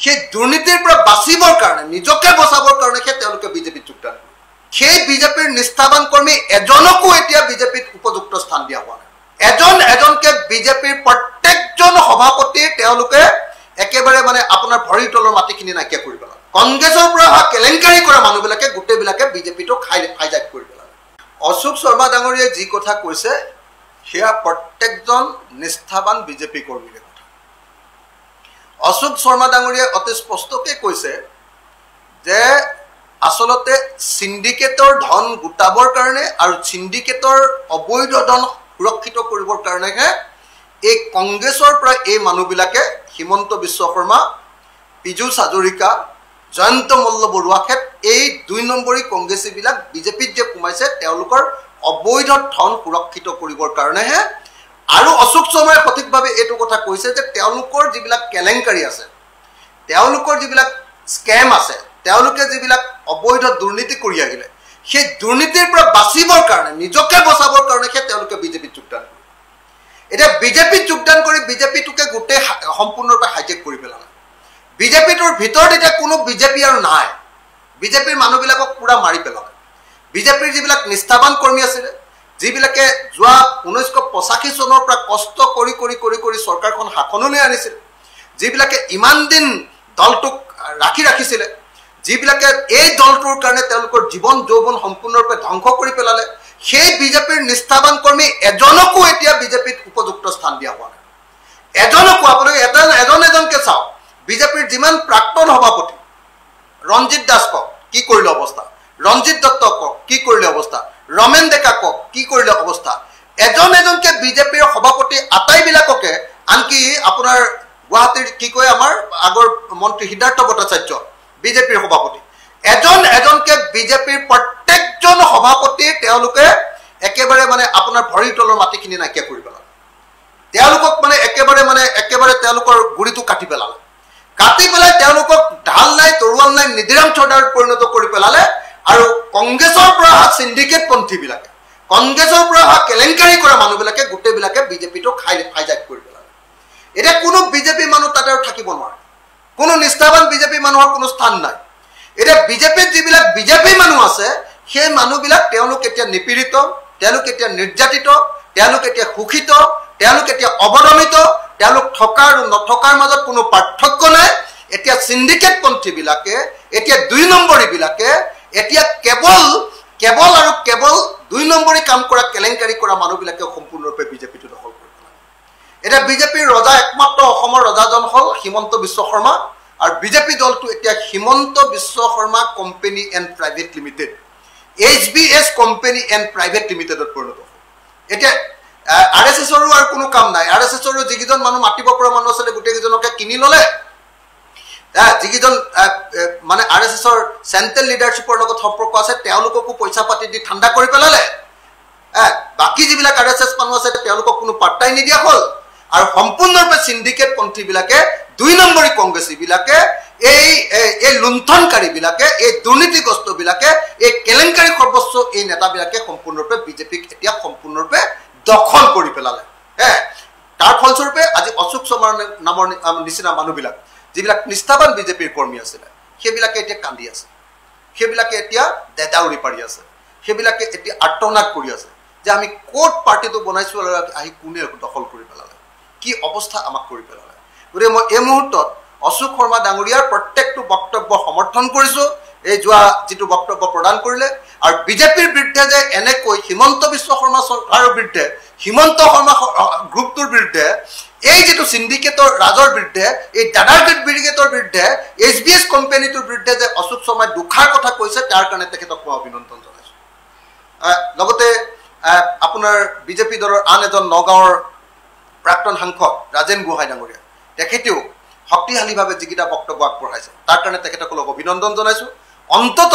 সেই দুৰ্নীতিৰ পৰা বাচিবৰ কাৰণে নিজকে বচাবৰ কাৰণে তেওঁলোকে বিজেপিত যোগদান কৰে সেই বিজেপিৰ নিষ্ঠাবান কৰ্মী এজনকো এতিয়া বিজেপিত উপযুক্ত স্থান দিয়া হোৱা নাই এজনকে বিজেপিৰ প্ৰত্যেকজন সভাপতি তেওঁলোকে একেবাৰে মানে আপোনাৰ ভৰিৰ তলৰ মাটিখিনি নাইকিয়া কৰি পেলালে কংগ্ৰেছৰ পৰা কেলেংকাৰী কৰা মানুহবিলাকে গোটেইবিলাকে বিজেপিটো হাইজাক কৰি পেলালে অশোক শৰ্মা ডাঙৰীয়াই যি কথা কৈছে সেয়া প্ৰত্যেকজন নিষ্ঠাবান বিজেপি কৰ্মীৰ কথা অশোক শৰ্মা ডাঙৰীয়াই অতি স্পষ্টকৈ কৈছে যে আসলতে সিন্ডিকেটৰ ধন গোটাবৰ কাৰণে আৰু সিন্ডিকেটৰ অবৈধ ধন সুৰক্ষিত কৰিবৰ কাৰণেহে এই কংগ্ৰেছৰ পৰা এই মানুহবিলাকে হিমন্ত বিশ্ব শৰ্মা পীযুষ হাজৰিকা জয়ন্ত মল্ল বৰুৱাখেত এই 2 নম্বৰী কংগ্ৰেছীবিলাক বিজেপিত যে সোমাইছে তেওঁলোকৰ অবৈধ ধন সুৰক্ষিত কৰিবৰ কাৰণেহে আৰু অশোক শৰ্মাই সঠিকভাৱে এইটো কথা কৈছে যে তেওঁলোকৰ যিবিলাক কেলেংকাৰী আছে তেওঁলোকৰ যিবিলাক স্কেম আছে তেওঁলোকে যিবিলাক অবৈধ দুৰ্নীতি কৰি আহিলে সেই দুৰ্নীতিৰ পৰা বাচিবৰ কাৰণে নিজকে বচাবৰ কাৰণে তেওঁলোকে বিজেপিত যোগদান কৰে এটা বিজেপিত যোগদান কৰি বিজেপিটোকে গোটেই সম্পূৰ্ণৰূপে হাইজেক কৰি পেলালে বিজেপিটোৰ ভিতৰত এটা কোনো বিজেপি আৰু নাই বিজেপিৰ মানুহবিলাকক পুৰা মাৰি পেলালে বিজেপিৰ যিবিলাক নিষ্ঠাবান কৰ্মী আছিল যিবিলাকে যোৱা 1985 চনৰ পৰা কষ্ট কৰি কৰি কৰি কৰি চৰকাৰখন শাসনলৈ আনিছিল যিবিলাকে ইমান দিন দলটোক ৰাখিছিলে যিবিলাকে এই দলটোৰ কাৰণে তেওঁলোকৰ জীৱন যৌৱন সম্পূৰ্ণৰূপে ধ্বংস কৰি পেলালে সেই বিজেপিৰ নিষ্ঠাবান কৰ্মী এজনকো এতিয়া বিজেপিত উপযুক্ত স্থান দিয়া হোৱা নাই এজনকো আপুনি এজনকে চাওক বিজেপিৰ যিমান প্ৰাক্তন সভাপতি ৰঞ্জিত দাস কক কি কৰিলে অৱস্থা ৰঞ্জিত দত্ত কক কি কৰিলে অৱস্থা ৰমেন ডেকা কক কি কৰিলে অৱস্থা এজনকে বিজেপিৰ সভাপতি আটাইবিলাককে আনকি আপোনাৰ গুৱাহাটীৰ কি কয় আমাৰ আগৰ মন্ত্ৰী সিদ্ধাৰ্থ ভট্টাচাৰ্য বিজেপিৰ সভাপতি এজনকে বিজেপিৰ প্ৰত্যেকজন সভাপতি তেওঁলোকে একেবাৰে মানে আপোনাৰ ভৰিৰ তলৰ মাটিখিনি নাইকিয়া কৰি পেলালে তেওঁলোকক মানে একেবাৰে তেওঁলোকৰ গুৰিটো কাটি পেলালে কাটি পেলাই তেওঁলোকক ঢাল নাই তৰোৱাল নাই নিদিৰাম চৰ্দাৰত পৰিণত কৰি পেলালে আৰু কংগ্ৰেছৰ পৰা সিন্ডিকেট পন্থীবিলাকে কংগ্ৰেছৰ পৰা কেলেংকাৰী কৰা মানুহবিলাকে গোটেইবিলাকে বিজেপিটোক হাইজাক কৰি পেলালে এটা কোনো বিজেপি মানুহ তাতে আৰু থাকিব নোৱাৰে কোনো নিষ্ঠাবান বিজেপি মানুহৰ কোনো স্থান নাই এটা বিজেপিত যিবিলাক বিজেপি মানুহ আছে সেই মানুহবিলাক তেওঁলোক এতিয়া নিপীড়িত তেওঁলোক এতিয়া নিৰ্যাতিত তেওঁলোক এতিয়া শোষিত তেওঁলোক এতিয়া অৱদমিত তেওঁলোক থকা আৰু নথকাৰ মাজত কোনো পাৰ্থক্য নাই এতিয়া সিন্ডিকেট পন্থীবিলাকে এতিয়া 2 নম্বৰীবিলাকে এতিয়া কেৱল আৰু কেৱল 2 নম্বৰী কাম কৰা কেলেংকাৰী কৰা মানুহবিলাকে সম্পূৰ্ণৰূপে বিজেপিটো দখল কৰি পেলালে এতিয়া বিজেপিৰ ৰজা একমাত্ৰ অসমৰ ৰজাজন হ'ল হিমন্ত বিশ্ব শৰ্মা আৰু বিজেপি দলটো এতিয়া Himanta Biswa Sarma company and private limited HBS company and private লিমিটেডত পৰিণত হ'ল এতিয়া RSSৰো আৰু কোনো কাম নাই RSSৰো যিকেইজন মানুহ মাতিব পৰা মানুহ আছিলে গোটেইকেইজনকে কিনি ল'লে যিকেইজন মানে RSSৰ চেণ্ট্ৰেল লিডাৰশ্বিপৰ লগত সম্পৰ্ক আছে তেওঁলোককো পইচা পাতি দি ঠাণ্ডা কৰি পেলালে বাকী যিবিলাক RSS মানুহ আছে তেওঁলোকক কোনো পাত্তাই নিদিয়া হ'ল আৰু সম্পূৰ্ণৰূপে সিন্ডিকেট পন্থীবিলাকে 2 নম্বৰী কংগ্ৰেছীবিলাকে এই লুণ্ঠনকাৰীবিলাকে এই দুৰ্নীতিগ্ৰস্তবিলাকে এই কেলেংকাৰী সৰ্বস্ব এই নেতাবিলাকে সম্পূৰ্ণৰূপে বিজেপিক এতিয়া সম্পূৰ্ণৰূপে দখল কৰি পেলালে তাৰ ফলস্বৰূপে আজি অশোক শৰ্মাৰ নামৰ নিচিনা মানুহবিলাক যিবিলাক নিষ্ঠাবান বিজেপিৰ কৰ্মী আছিলে সেইবিলাকে এতিয়া কান্দি আছে সেইবিলাকে এতিয়া দেদাউৰি পাৰি আছে সেইবিলাকে এতিয়া আৰ্তনাদ কৰি আছে যে আমি কোট পাৰ্টিটো বনাইছো আৰু আহি কোনে দখল কৰি পেলালে কি অৱস্থা আমাক কৰি পেলালে গতিকে মই এই মুহূৰ্তত অশোক শৰ্মা ডাঙৰীয়াৰ প্ৰত্যেকটো বক্তব্য সমৰ্থন কৰিছো এই যোৱা যিটো বক্তব্য প্ৰদান কৰিলে আৰু বিজেপিৰ বিৰুদ্ধে যে এনেকৈ হিমন্ত বিশ্ব শৰ্মা চৰকাৰৰ বিৰুদ্ধে হিমন্ত শৰ্মা গ্ৰুপটোৰ বিৰুদ্ধে এই যেটো সিন্ডিকেটৰ ৰাজৰ বিৰুদ্ধে এই দাদাৰগেট ব্ৰিগেডৰ বিৰুদ্ধে HBS কোম্পানীটোৰ বিৰুদ্ধে যে অশোক শৰ্মাই দুখাৰ কথা কৈছে তাৰ কাৰণে তেখেতক মই অভিনন্দন জনাইছো লগতে আপোনাৰ বিজেপি দলৰ আন এজন নগাঁৱৰ প্ৰাক্তন সাংসদ ৰাজেন গোহাঁই ডাঙৰীয়া তেখেতেও শক্তিশালীভাৱে যিকেইটা বক্তব্য আগবঢ়াইছে তাৰ কাৰণে তেখেতসকলক অভিনন্দন জনাইছো অন্তত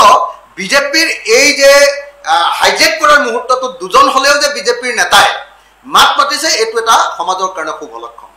বিজেপিৰ এই যে হাইজেক কৰাৰ মুহূৰ্তটো দুজন হলেও যে বিজেপিৰ নেতাই মাত মাতিছে এইটো এটা সমাজৰ কাৰণে খুব লক্ষণ